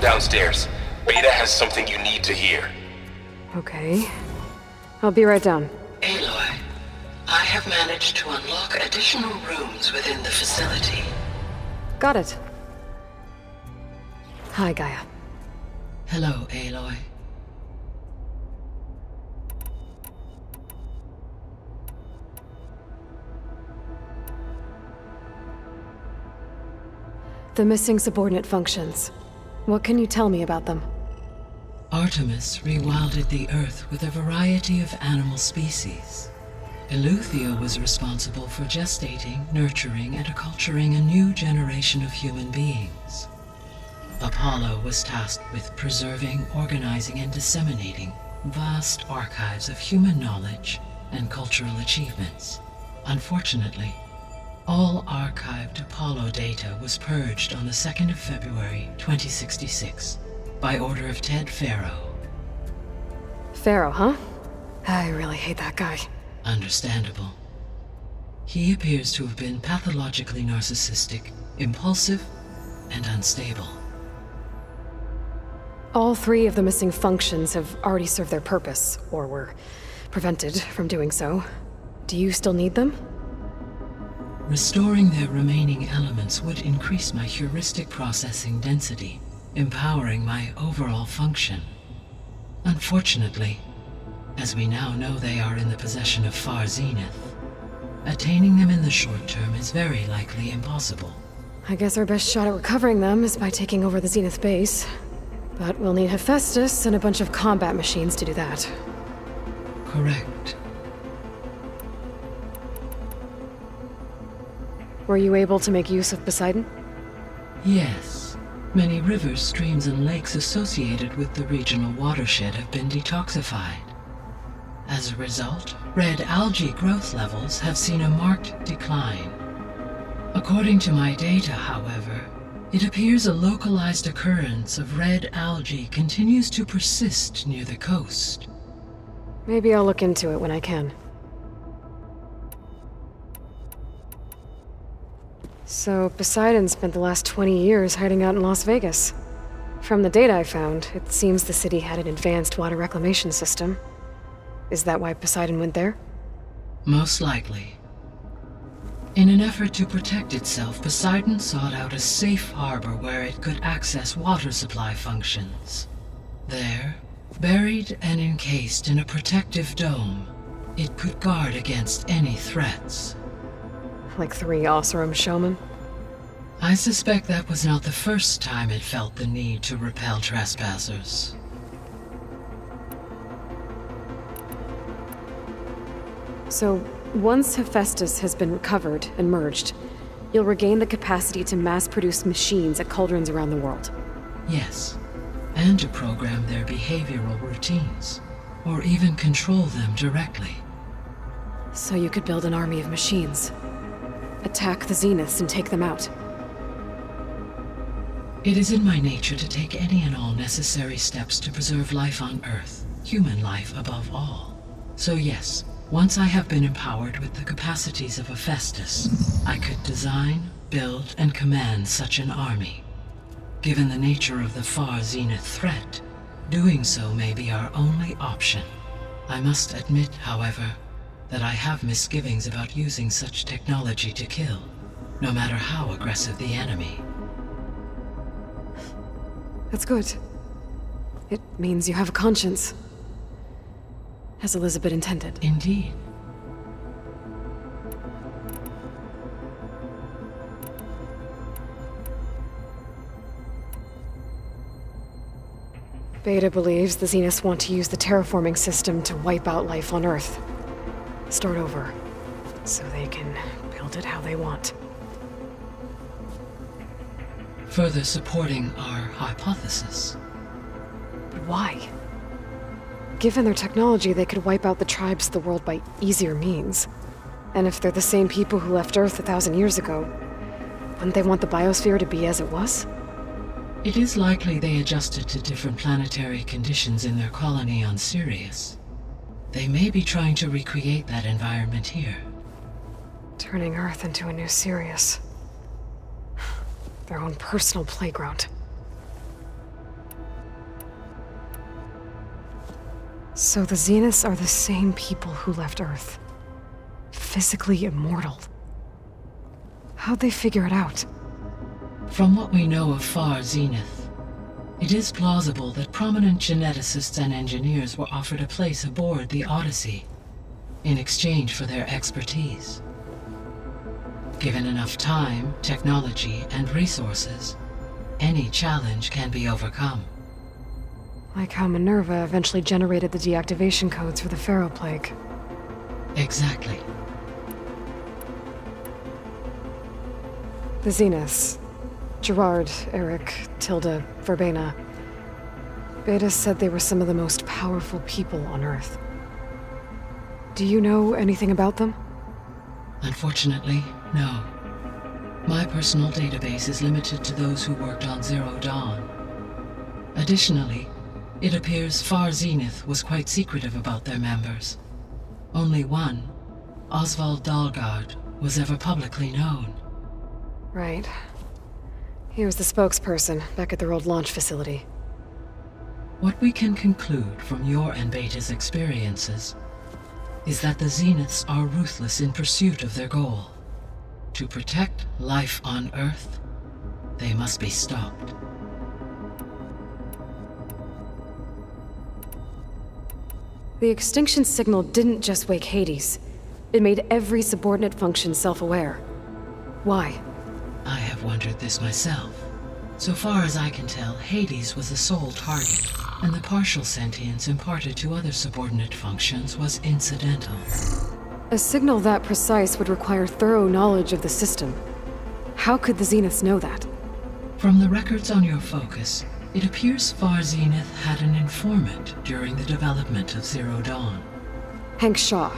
downstairs. Beta has something you need to hear. Okay. I'll be right down. Aloy, I have managed to unlock additional rooms within the facility. Got it. Hi, Gaia. Hello, Aloy. The missing subordinate functions. What can you tell me about them? Artemis rewilded the Earth with a variety of animal species. Eleuthia was responsible for gestating, nurturing, and acculturating a new generation of human beings. Apollo was tasked with preserving, organizing, and disseminating vast archives of human knowledge and cultural achievements. Unfortunately, all archived Apollo data was purged on the 2nd of February, 2066, by order of Ted Faro. Pharaoh, huh? I really hate that guy. Understandable. He appears to have been pathologically narcissistic, impulsive, and unstable. All 3 of the missing functions have already served their purpose, or were prevented from doing so. Do you still need them? Restoring their remaining elements would increase my heuristic processing density, empowering my overall function. Unfortunately, as we now know they are in the possession of Far Zenith, attaining them in the short term is very likely impossible. I guess our best shot at recovering them is by taking over the Zenith base. But we'll need Hephaestus and a bunch of combat machines to do that. Correct. Were you able to make use of Poseidon? Yes. Many rivers, streams, and lakes associated with the regional watershed have been detoxified. As a result, red algae growth levels have seen a marked decline. According to my data, however, it appears a localized occurrence of red algae continues to persist near the coast. Maybe I'll look into it when I can. So, Poseidon spent the last 20 years hiding out in Las Vegas. From the data I found, it seems the city had an advanced water reclamation system. Is that why Poseidon went there? Most likely. In an effort to protect itself, Poseidon sought out a safe harbor where it could access water supply functions. There, buried and encased in a protective dome, it could guard against any threats. Like 3 Oseram showmen? I suspect that was not the first time it felt the need to repel trespassers. So, once Hephaestus has been recovered and merged, you'll regain the capacity to mass-produce machines at cauldrons around the world. Yes, and to program their behavioral routines, or even control them directly. So you could build an army of machines. Attack the Zeniths and take them out. It is in my nature to take any and all necessary steps to preserve life on Earth, human life above all. So yes, once I have been empowered with the capacities of Hephaestus, I could design, build, and command such an army. Given the nature of the Far Zenith threat, doing so may be our only option. I must admit, however, that I have misgivings about using such technology to kill, no matter how aggressive the enemy. That's good. It means you have a conscience. As Elizabeth intended. Indeed. Beta believes the Zeniths want to use the terraforming system to wipe out life on Earth. Start over, so they can build it how they want. Further supporting our hypothesis. But why? Given their technology, they could wipe out the tribes of the world by easier means. And if they're the same people who left Earth 1,000 years ago, wouldn't they want the biosphere to be as it was? It is likely they adjusted to different planetary conditions in their colony on Sirius. They may be trying to recreate that environment here. Turning Earth into a new Sirius. Their own personal playground. So the Zeniths are the same people who left Earth. Physically immortal. How'd they figure it out? From what we know of Far Zenith, it is plausible that prominent geneticists and engineers were offered a place aboard the Odyssey in exchange for their expertise. Given enough time, technology, and resources, any challenge can be overcome. Like how Minerva eventually generated the deactivation codes for the Pharaoh Plague. Exactly. The Zeniths. Gerard, Eric, Tilda, Verbena. Beta said they were some of the most powerful people on Earth. Do you know anything about them? Unfortunately, no. My personal database is limited to those who worked on Zero Dawn. Additionally, it appears Far Zenith was quite secretive about their members. Only one, Oswald Dahlgard, was ever publicly known. Right. He was the spokesperson back at their old launch facility. What we can conclude from your and Beta's experiences is that the Zeniths are ruthless in pursuit of their goal. To protect life on Earth, they must be stopped. The extinction signal didn't just wake Hades. It made every subordinate function self-aware. Why? I have wondered this myself. So far as I can tell, Hades was the sole target, and the partial sentience imparted to other subordinate functions was incidental. A signal that precise would require thorough knowledge of the system. How could the Zeniths know that? From the records on your focus, it appears Far Zenith had an informant during the development of Zero Dawn. Hank Shaw.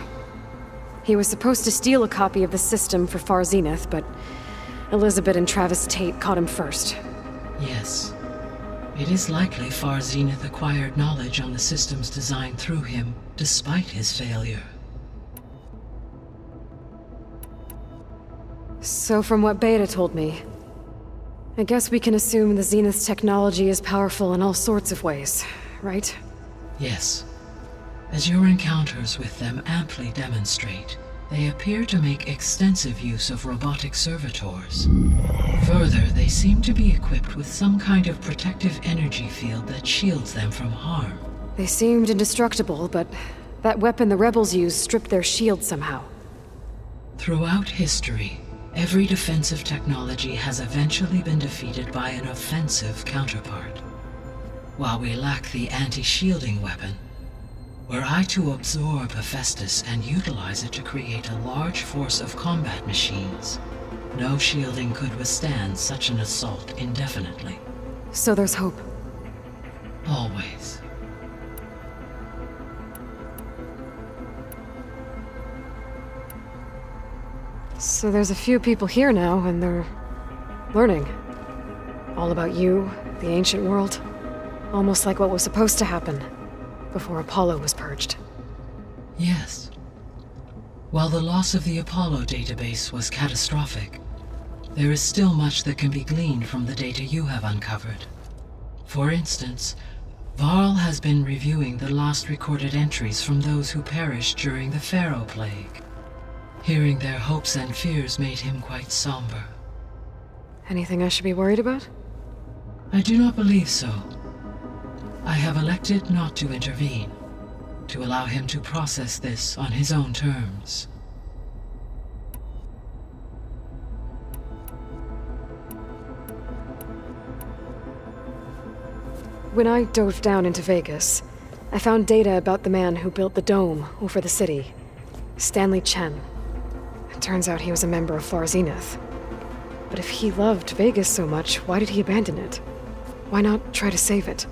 He was supposed to steal a copy of the system for Far Zenith, but Elizabeth and Travis Tate caught him first. Yes. It is likely Far Zenith acquired knowledge on the systems designed through him, despite his failure. So from what Beta told me, I guess we can assume the Zenith's technology is powerful in all sorts of ways, right? Yes. As your encounters with them amply demonstrate, they appear to make extensive use of robotic servitors. Further, they seem to be equipped with some kind of protective energy field that shields them from harm. They seemed indestructible, but that weapon the rebels used stripped their shield somehow. Throughout history, every defensive technology has eventually been defeated by an offensive counterpart. While we lack the anti-shielding weapon, were I to absorb Hephaestus and utilize it to create a large force of combat machines, no shielding could withstand such an assault indefinitely. So there's hope. Always. So there's a few people here now, and they're learning. All about you, the ancient world. Almost like what was supposed to happen before Apollo was purged. Yes. While the loss of the Apollo database was catastrophic, there is still much that can be gleaned from the data you have uncovered. For instance, Varl has been reviewing the last recorded entries from those who perished during the Pharaoh Plague. Hearing their hopes and fears made him quite somber. Anything I should be worried about? I do not believe so. I have elected not to intervene, to allow him to process this on his own terms. When I dove down into Vegas, I found data about the man who built the dome over the city, Stanley Chen. It turns out he was a member of Far Zenith. But if he loved Vegas so much, why did he abandon it? Why not try to save it?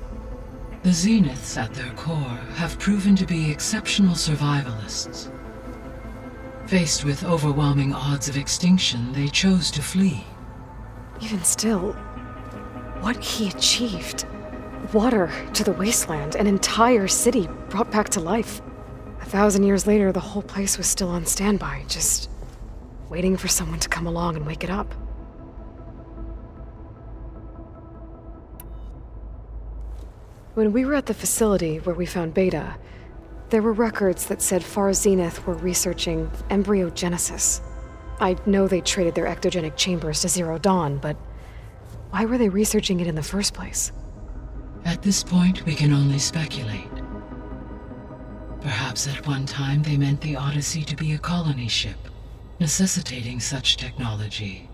The Zeniths, at their core, have proven to be exceptional survivalists. Faced with overwhelming odds of extinction, they chose to flee. Even still, what he achieved. Water to the wasteland, an entire city brought back to life. 1,000 years later, the whole place was still on standby, just waiting for someone to come along and wake it up. When we were at the facility where we found Beta, There were records that said Far Zenith were researching embryogenesis. I know they traded their ectogenic chambers to Zero Dawn, but why were they researching it in the first place? At this point, we can only speculate. Perhaps at one time they meant the Odyssey to be a colony ship, necessitating such technology.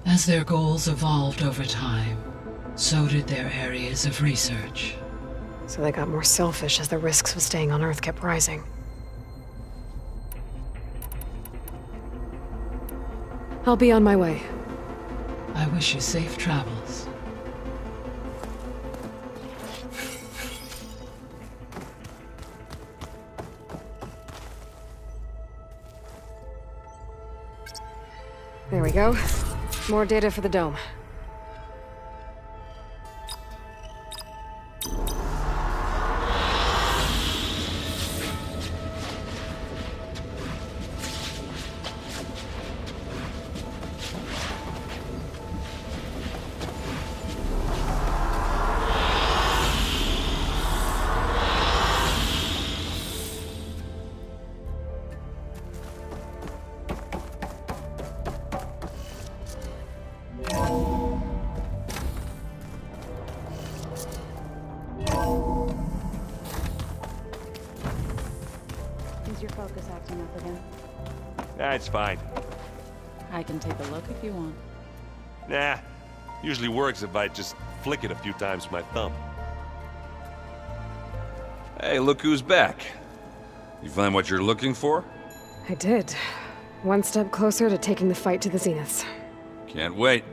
As their goals evolved over time, so did their areas of research. So they got more selfish as the risks of staying on Earth kept rising. I'll be on my way. I wish you safe travels. There we go. More data for the dome. Is your focus acting up again? Nah, it's fine. I can take a look if you want. Nah, usually works if I just flick it a few times with my thumb. Hey, look who's back. You find what you're looking for? I did. One step closer to taking the fight to the Zeniths. Can't wait.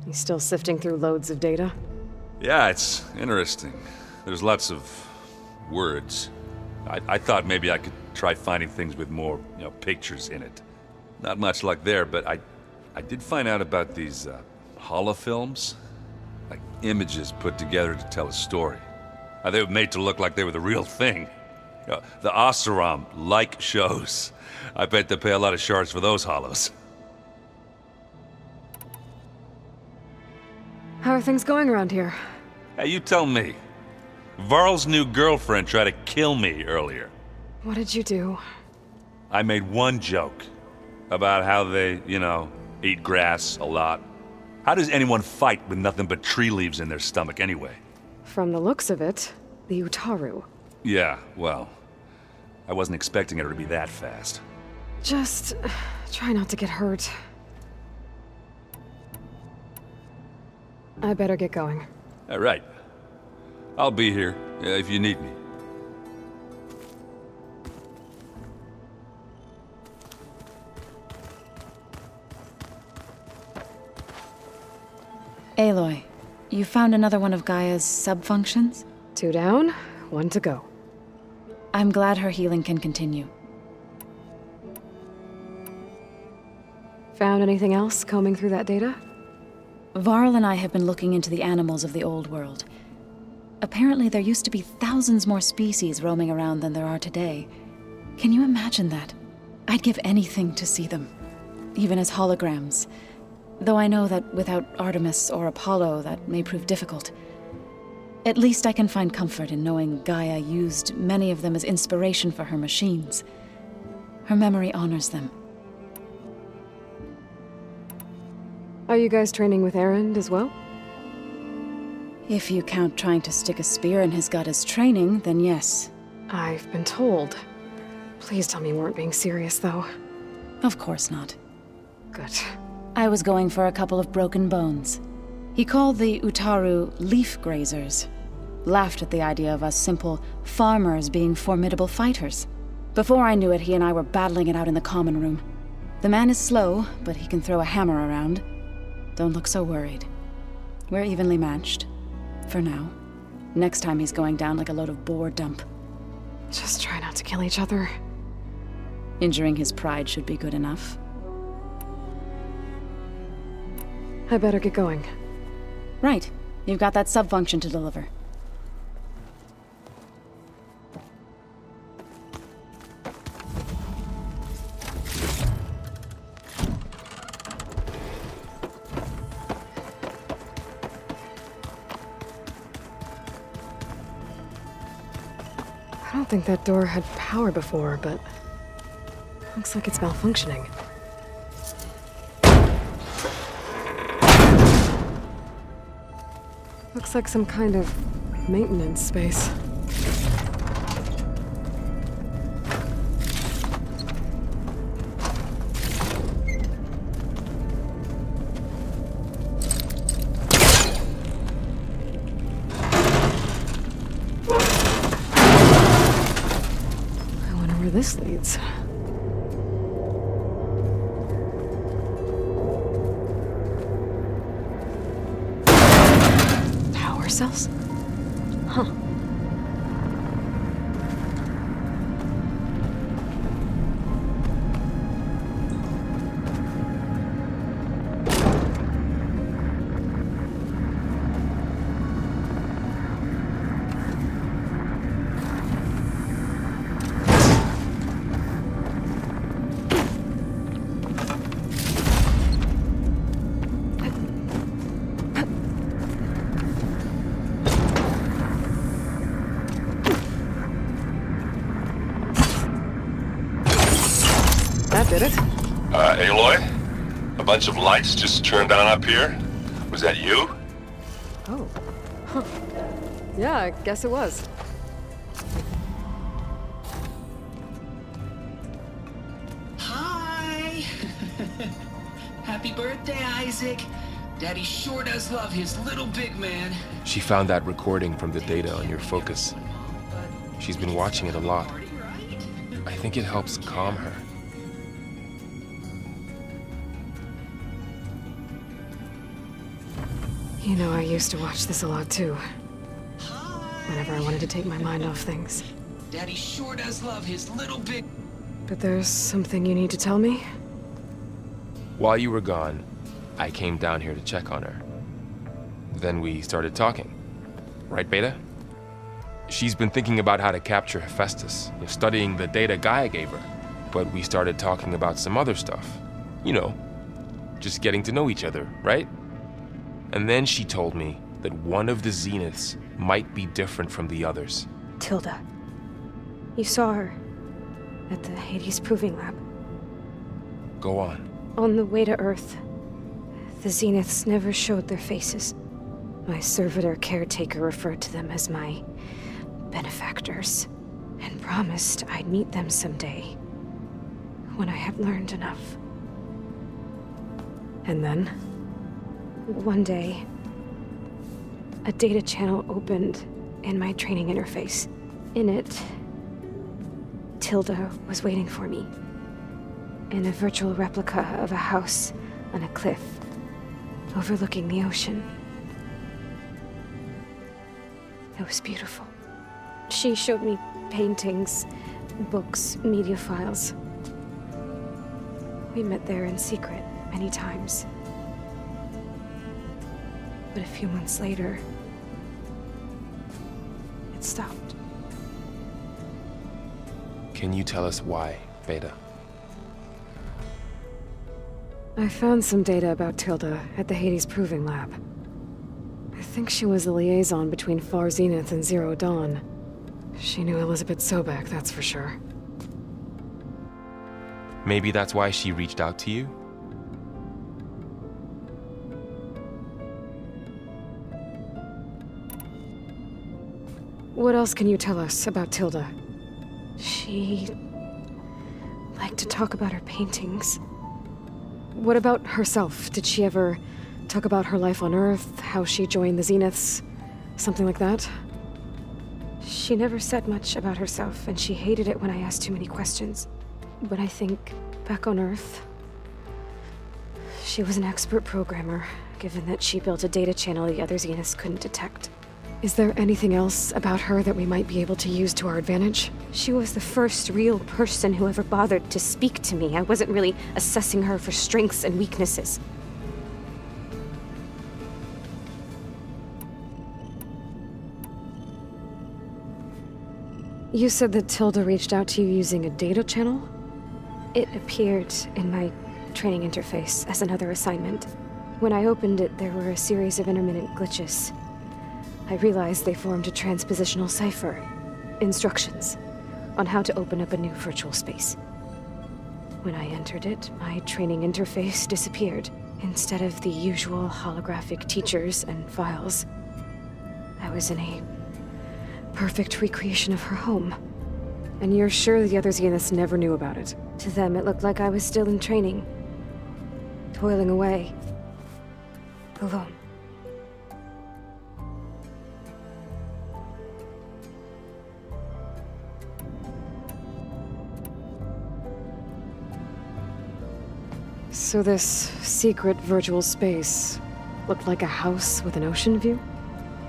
You still sifting through loads of data? Yeah, it's interesting. There's lots of words. I thought maybe I could try finding things with more, pictures in it. Not much luck there, but I did find out about these holofilms. Like images put together to tell a story. They were made to look like they were the real thing. The Oseram-like shows. I bet they pay a lot of shards for those holos. How are things going around here? Hey, you tell me. Varl's new girlfriend tried to kill me earlier. What did you do? I made one joke about how they, eat grass a lot. How does anyone fight with nothing but tree leaves in their stomach anyway? From the looks of it, the Utaru. Yeah, well, I wasn't expecting her to be that fast. Just try not to get hurt. I better get going. All right. I'll be here if you need me. Aloy, you found another one of Gaia's sub-functions? 2 down, 1 to go. I'm glad her healing can continue. Found anything else combing through that data? Varl and I have been looking into the animals of the old world. Apparently there used to be thousands more species roaming around than there are today. Can you imagine that? I'd give anything to see them, even as holograms. Though I know that without Artemis or Apollo, that may prove difficult. At least I can find comfort in knowing Gaia used many of them as inspiration for her machines. Her memory honors them. Are you guys training with Erend as well? If you count trying to stick a spear in his gut as training, then yes. I've been told. Please tell me you weren't being serious, though. Of course not. Good. I was going for a couple of broken bones. He called the Utaru leaf grazers. Laughed at the idea of us simple farmers being formidable fighters. Before I knew it, he and I were battling it out in the common room. The man is slow, but he can throw a hammer around. Don't look so worried. We're evenly matched. For now. Next time he's going down like a load of boar dump. Just try not to kill each other. Injuring his pride should be good enough. I better get going. Right. You've got that sub-function to deliver. don't think that door had power before, but looks like it's malfunctioning. Looks like some kind of maintenance space. I wonder where this leads. Cells? Huh. Did it? Aloy? A bunch of lights just turned on up here? Was that you? Oh. Huh. Yeah, I guess it was. Hi! Happy birthday, Isaac. Daddy sure does love his little big man. She found that recording from the data on your focus. She's been watching it a lot. I think it helps calm her. You know, I used to watch this a lot too. Whenever I wanted to take my mind off things. Daddy sure does love his little big... But there's something you need to tell me? While you were gone, I came down here to check on her. Then we started talking. Right, Beta? She's been thinking about how to capture Hephaestus, studying the data Gaia gave her. But we started talking about some other stuff. You know, just getting to know each other, right? And then she told me that one of the Zeniths might be different from the others. Tilda. You saw her at the Hades Proving Lab. Go on. On the way to Earth, the Zeniths never showed their faces. My servitor caretaker referred to them as my benefactors, and promised I'd meet them someday, when I had learned enough. And then? One day, a data channel opened in my training interface. In it, Tilda was waiting for me, in a virtual replica of a house on a cliff, overlooking the ocean. It was beautiful. She showed me paintings, books, media files. We met there in secret many times. But a few months later, it stopped. Can you tell us why, Beta? I found some data about Tilda at the Hades Proving Lab. I think she was the liaison between Far Zenith and Zero Dawn. She knew Elizabeth Sobek, that's for sure. Maybe that's why she reached out to you? What else can you tell us about Tilda? She liked to talk about her paintings. What about herself? Did she ever talk about her life on Earth, how she joined the Zeniths, something like that? She never said much about herself, and she hated it when I asked too many questions. But I think, back on Earth, she was an expert programmer, given that she built a data channel the other Zeniths couldn't detect. Is there anything else about her that we might be able to use to our advantage? She was the first real person who ever bothered to speak to me. I wasn't really assessing her for strengths and weaknesses. You said that Tilda reached out to you using a data channel? It appeared in my training interface as another assignment. When I opened it, there were a series of intermittent glitches. I realized they formed a transpositional cipher. Instructions. on how to open up a new virtual space. When I entered it, my training interface disappeared. Instead of the usual holographic teachers and files, I was in a perfect recreation of her home. And you're sure the other Zeniths never knew about it? To them, it looked like I was still in training, toiling away, alone. So this secret virtual space looked like a house with an ocean view?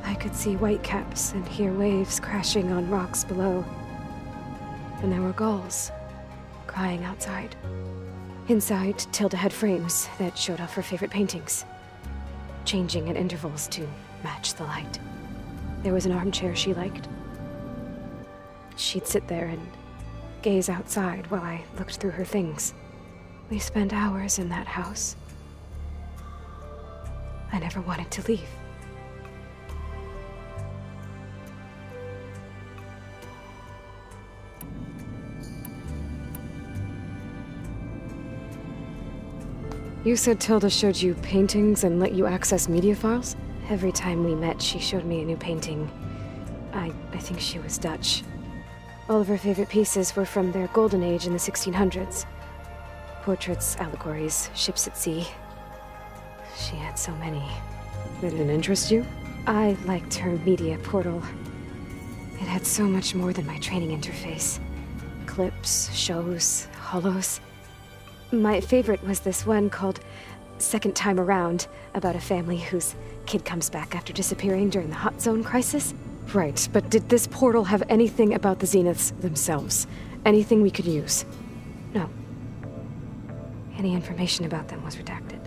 I could see whitecaps and hear waves crashing on rocks below. And there were gulls crying outside. Inside, Tilda had frames that showed off her favorite paintings, changing at intervals to match the light. There was an armchair she liked. She'd sit there and gaze outside while I looked through her things. We spent hours in that house. I never wanted to leave. You said Tilda showed you paintings and let you access media files? Every time we met, she showed me a new painting. I think she was Dutch. All of her favorite pieces were from their golden age in the 1600s. Portraits, allegories, ships at sea. She had so many. They didn't interest you? I liked her media portal. It had so much more than my training interface. Clips, shows, holos. My favorite was this one called Second Time Around, about a family whose kid comes back after disappearing during the Hot Zone crisis. Right, but did this portal have anything about the Zeniths themselves? Anything we could use? No. Any information about them was redacted.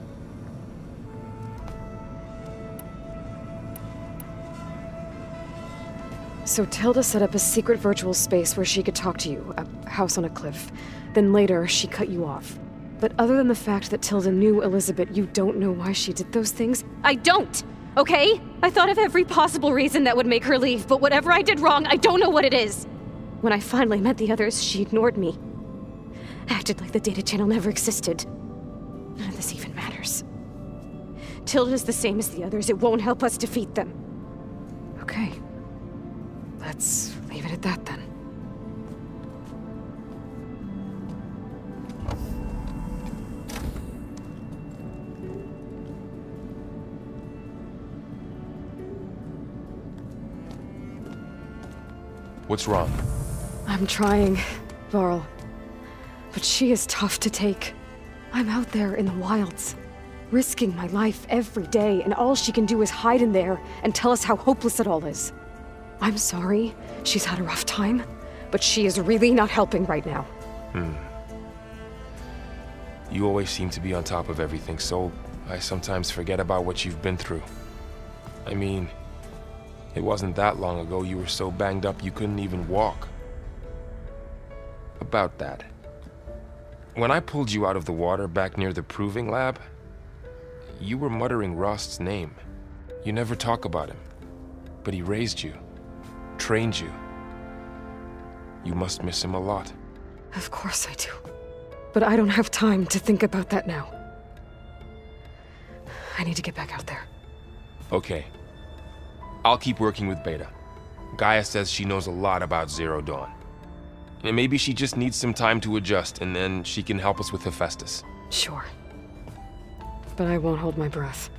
So Tilda set up a secret virtual space where she could talk to you, a house on a cliff. Then later, she cut you off. But other than the fact that Tilda knew Elizabeth, you don't know why she did those things? I don't! Okay? I thought of every possible reason that would make her leave, but whatever I did wrong, I don't know what it is. When I finally met the others, she ignored me. Acted like the data channel never existed. None of this even matters. Tilda's the same as the others. It won't help us defeat them. Okay. Let's leave it at that then. What's wrong? I'm trying, Varl. But she is tough to take. I'm out there in the wilds, risking my life every day, and all she can do is hide in there and tell us how hopeless it all is. I'm sorry, she's had a rough time, but she is really not helping right now. You always seem to be on top of everything, so I sometimes forget about what you've been through. I mean, it wasn't that long ago you were so banged up you couldn't even walk. About that. When I pulled you out of the water back near the proving lab, you were muttering Rost's name. You never talk about him, but he raised you, trained you. You must miss him a lot. Of course I do. But I don't have time to think about that now. I need to get back out there. Okay. I'll keep working with Beta. Gaia says she knows a lot about Zero Dawn. And maybe she just needs some time to adjust, and then she can help us with Hephaestus. Sure. But I won't hold my breath.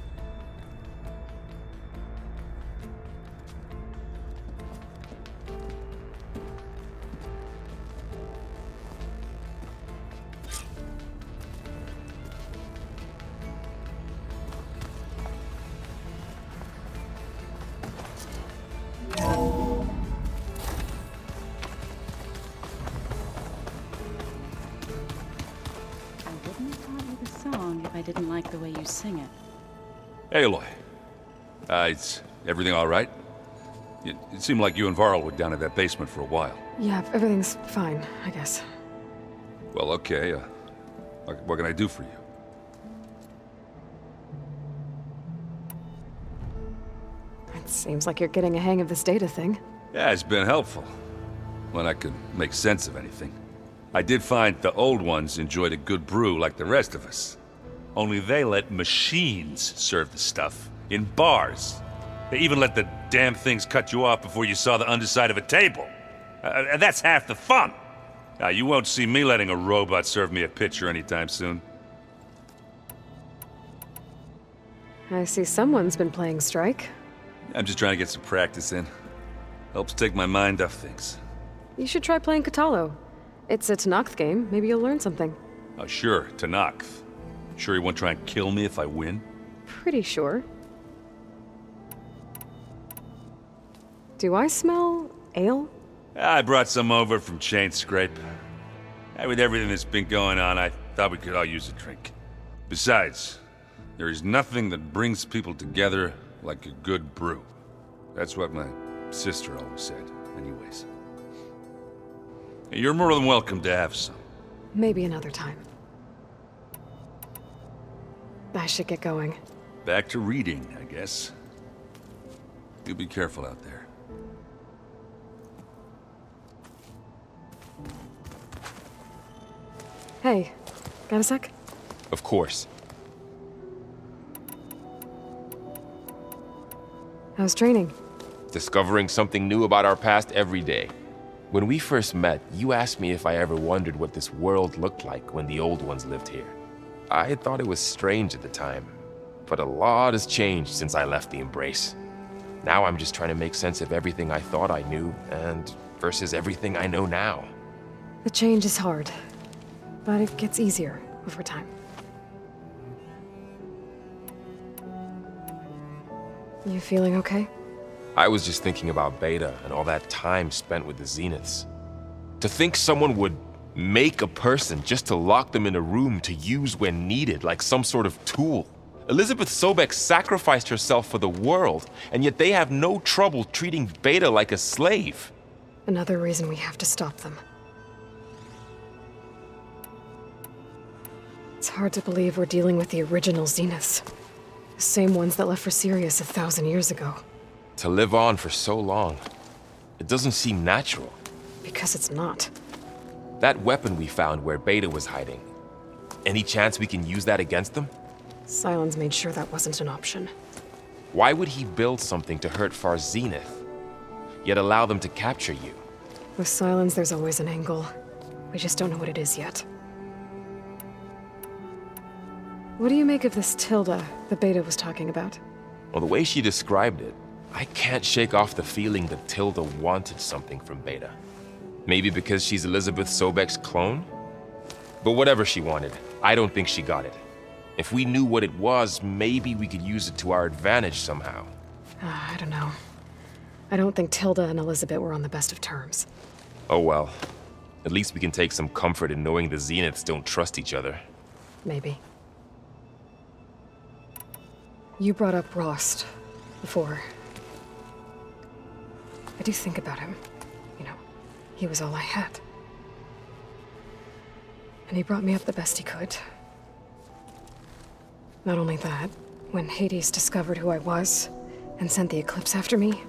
I didn't like the way you sing it. Aloy. Is everything all right? It seemed like you and Varl were down in that basement for a while. Yeah, everything's fine, I guess. Well, okay. What can I do for you? It seems like you're getting a hang of this data thing. Yeah, it's been helpful. when I could make sense of anything. I did find the old ones enjoyed a good brew like the rest of us. Only they let machines serve the stuff in bars. They even let the damn things cut you off before you saw the underside of a table. And that's half the fun. Now, you won't see me letting a robot serve me a pitcher anytime soon. I see someone's been playing Strike. I'm just trying to get some practice in. Helps take my mind off things. You should try playing Katalo. It's a Tanakh game. Maybe you'll learn something. Oh, sure, Tanakh. Sure he won't try and kill me if I win? Pretty sure. Do I smell ale? I brought some over from Chain Scrape. With everything that's been going on, I thought we could all use a drink. Besides, there is nothing that brings people together like a good brew. That's what my sister always said, anyways. You're more than welcome to have some. Maybe another time. I should get going. Back to reading, I guess. You be careful out there. Hey, got a sec? Of course. How's training? Discovering something new about our past every day. When we first met, you asked me if I ever wondered what this world looked like when the old ones lived here. I had thought it was strange at the time, but a lot has changed since I left the Embrace. Now I'm just trying to make sense of everything I thought I knew, and versus everything I know now. The change is hard, but it gets easier over time. You feeling okay? I was just thinking about Beta and all that time spent with the Zeniths. To think someone would make a person just to lock them in a room to use when needed, like some sort of tool. Elizabeth Sobek sacrificed herself for the world, and yet they have no trouble treating Beta like a slave. Another reason we have to stop them. It's hard to believe we're dealing with the original Zeniths. The same ones that left for Sirius 1,000 years ago. To live on for so long, it doesn't seem natural. Because it's not. That weapon we found where Beta was hiding. Any chance we can use that against them? Sylens made sure that wasn't an option. Why would he build something to hurt Far's Zenith, yet allow them to capture you? With Sylens, there's always an angle. We just don't know what it is yet. What do you make of this Tilda that Beta was talking about? Well, the way she described it, I can't shake off the feeling that Tilda wanted something from Beta. Maybe because she's Elizabeth Sobek's clone? But whatever she wanted, I don't think she got it. If we knew what it was, maybe we could use it to our advantage somehow. I don't know. I don't think Tilda and Elizabeth were on the best of terms. Oh well. At least we can take some comfort in knowing the Zeniths don't trust each other. Maybe. You brought up Rost before. I do think about him. You know, he was all I had. And he brought me up the best he could. Not only that, when Hades discovered who I was and sent the Eclipse after me,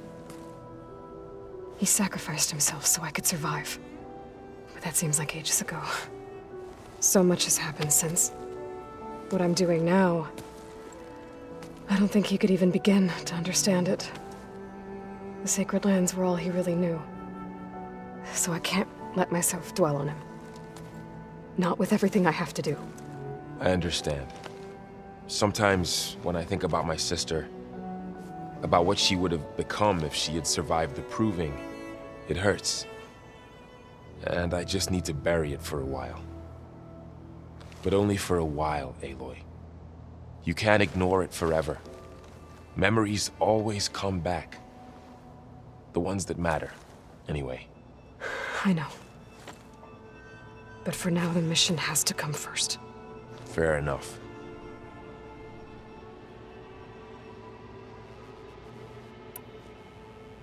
he sacrificed himself so I could survive. But that seems like ages ago. So much has happened since. What I'm doing now, I don't think he could even begin to understand it. The Sacred Lands were all he really knew. So I can't let myself dwell on him. Not with everything I have to do. I understand. Sometimes, when I think about my sister, about what she would have become if she had survived the Proving, it hurts. And I just need to bury it for a while. But only for a while, Aloy. You can't ignore it forever. Memories always come back. The ones that matter, anyway. I know. But for now, the mission has to come first. Fair enough.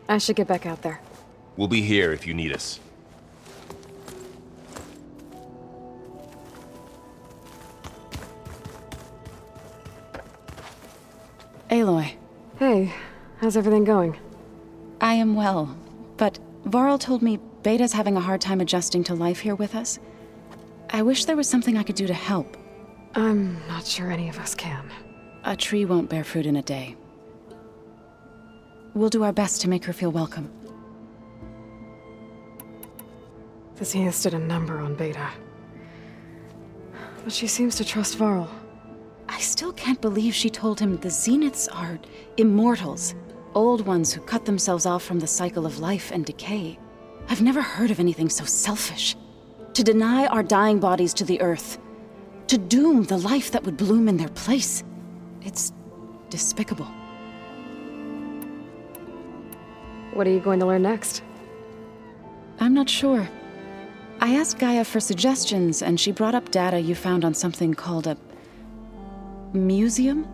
I should get back out there. We'll be here if you need us. Aloy. Hey, how's everything going? I am well, but Varl told me Beta's having a hard time adjusting to life here with us. I wish there was something I could do to help. I'm not sure any of us can. A tree won't bear fruit in a day. We'll do our best to make her feel welcome. The Zeniths did a number on Beta. But she seems to trust Varl. I still can't believe she told him the Zeniths are immortals. Old ones who cut themselves off from the cycle of life and decay. I've never heard of anything so selfish. To deny our dying bodies to the earth. To doom the life that would bloom in their place. It's despicable. What are you going to learn next? I'm not sure. I asked Gaia for suggestions, and she brought up data you found on something called a museum?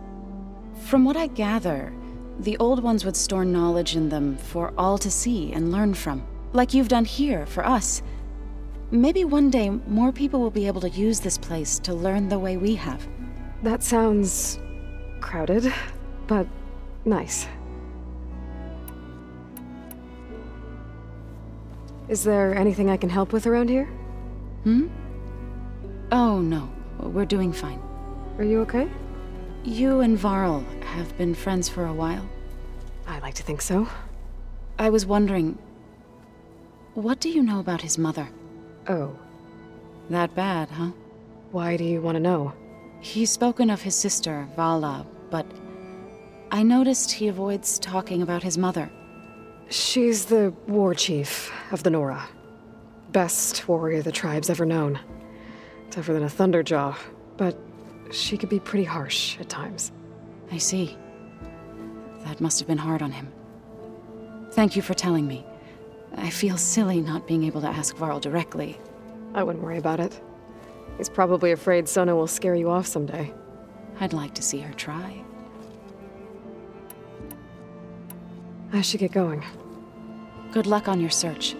From what I gather, the old ones would store knowledge in them for all to see and learn from. Like you've done here, for us. Maybe one day, more people will be able to use this place to learn the way we have. That sounds crowded, but nice. Is there anything I can help with around here? Oh, no. We're doing fine. Are you okay? You and Varl have been friends for a while. I like to think so. I was wondering, what do you know about his mother? Oh. That bad, huh? Why do you want to know? He's spoken of his sister, Vala, but I noticed he avoids talking about his mother. She's the war chief of the Nora. Best warrior the tribe's ever known. Tougher than a Thunderjaw, but she could be pretty harsh at times. I see. That must have been hard on him. Thank you for telling me. I feel silly not being able to ask Varl directly. I wouldn't worry about it. He's probably afraid Sona will scare you off someday. I'd like to see her try. I should get going. Good luck on your search.